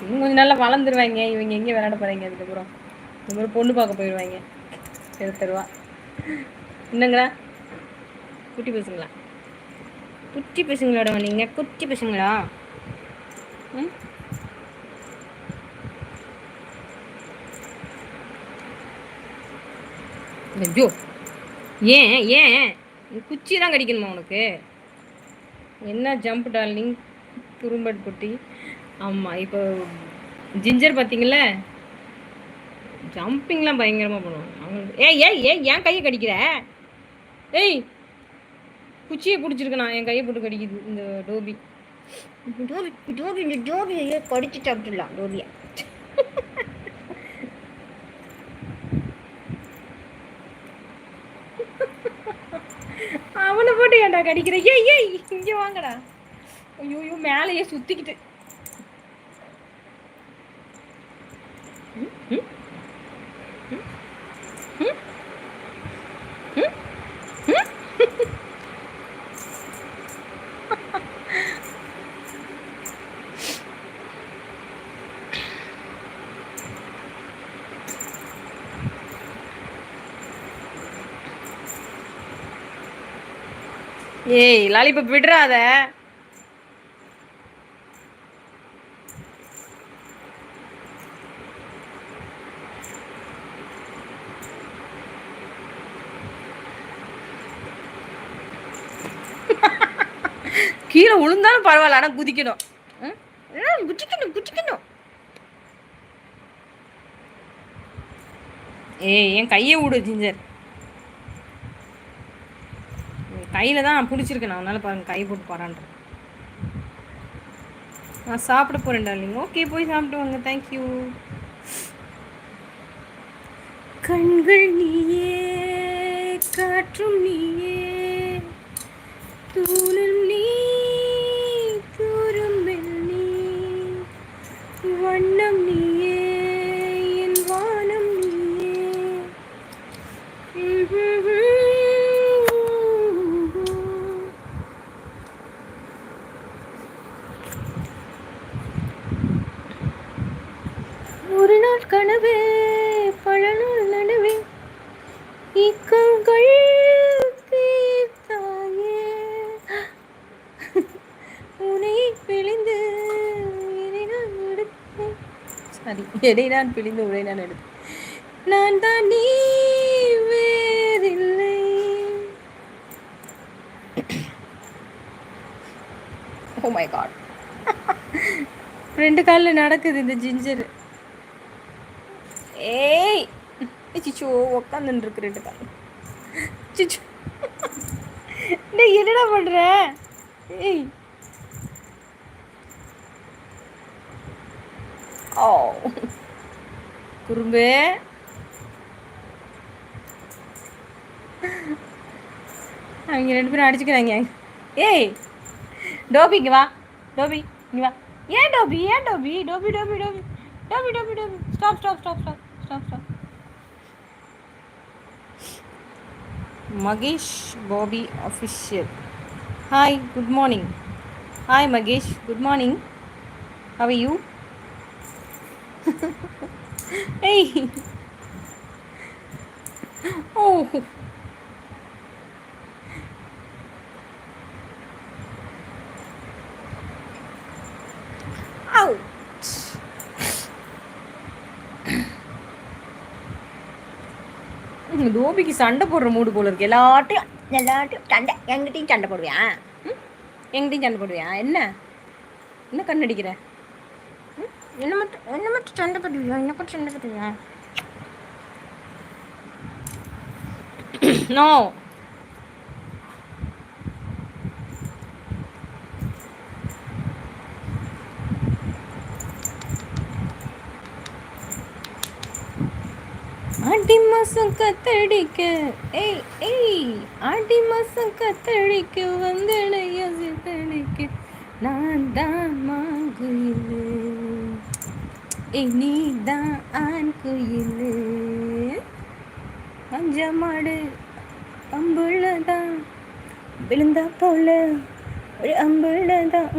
இன்னும் கொஞ்சம் நல்லா வளர்ந்துருவாங்க. இவங்க எங்கே விளையாட போகிறாங்க அதுக்கப்புறம்? இதுக்கப்புறம் பொண்ணு பார்க்க போயிடுவாங்க தெருவா. என்னங்களா குட்டி பசங்களா? குட்டி பசங்களோட வந்தீங்க? குட்டி பசங்களா? ம் ஐயோ, ஏன் ஏன் குச்சி தான் கடிக்கணுமா உனக்கு? என்ன ஜம்ப் டார்லிங் குறும்பட் குட்டி. ஆமாம், இப்போ ஜிஞ்சர் பார்த்தீங்களா, ஜம்பிங்லாம் பயங்கரமாக பண்ணுவாங்க அவங்க. ஏய் ஏய் ஏய் ஏன் கையை கடிக்கிற? ஏய், குச்சியை பிடிச்சிருக்கு, நான் என் கையை போட்டு கடிக்குது இந்த டோபி. டோபி டோபி இந்த டோபியை கடிச்சு சாப்பிட்டுலாம் டோபியை. அவனை போட்டு ஏன்டா கடிக்கிற? ஏய் ஏய் இங்கே வாங்கடா. ஐயோ மேலேயே சுற்றிக்கிட்டு. ஏய் லாலிபப் விடுறாத. கீழே விழுந்தாலும் பரவாயில்ல, ஆனால் குதிக்கணும். குதிக்கணும் குதிக்கணும். ஏய் என் கையை விடு ஜிஞ்சர். கையில் தான் பிடிச்சிருக்கேன் நான், அதனால பாருங்க கை போட்டு பாரான்றேன். நான் சாப்பிட போகிறேன் டார்லிங். ஓகே போய் சாப்பிட்டு வாங்க. தேங்க்யூ. கண்கள் நீயே, காற்றும் நீயே, தூணும் நீ, தூரும் நீ, வண்ணம் நீயே, என் வானம் நீயே. ஒரு நாள் கனவே பல நாள் நனவே இக்கங்கள் தீர்த்தாயே, உனை பிழிந்து இதை நான் எடுத்தேன். சாரி, எடை நான் பிழிந்து உடை நான் எடுத்தேன். நான் தான் நீ வேறில்லை. ஓ மை காட், ரெண்டு காலில் நடக்குது இந்த ஜிஞ்சர். ஏய் சிச்சோ உக்காந்துருக்கு ரெண்டு கால். சிச்சோ டேய் என்னடா பண்ற? ஏய் ஓ குறும்பே. அவங்க ரெண்டு பேரும் அடிச்சுக்கிறாங்க. ஏய் டோபி இங்கே வா. டோபி இங்கே வா. ஏன் டோபி ஏன் Toby? Toby Toby Toby Toby Toby Toby stop stop stop stop stop stop. Mahesh Bobby official. Hi good morning. Hi Mahesh, good morning. How are you? ஏய் ஓ டோபிக்கு சண்டை போடுற மூடு போல இருக்கு. எல்லாட்டையும் சண்டை. எங்கிட்டையும் சண்டை போடுவியா? எங்கிட்டையும் சண்டை போடுவியா? என்ன என்ன கண்ணடிக்கிற? என்ன மட்டும் சண்டை போடுவியா? என்ன மட்டும் சண்டை போடுவியா? நோ ஆடி மாசம் கத்தடிக்க, ஏய் ஏய் ஆடி மாசம் கத்தடிக்க வந்தனைய சித்தடிக்க நான் தான் மாங்குயிலு, ஏய் நீ தான் ஆண் குயிலு. அஞ்சமாடு அம்புள்ளதான் விழுந்தா போல ஒரு அம்புள்ளதான்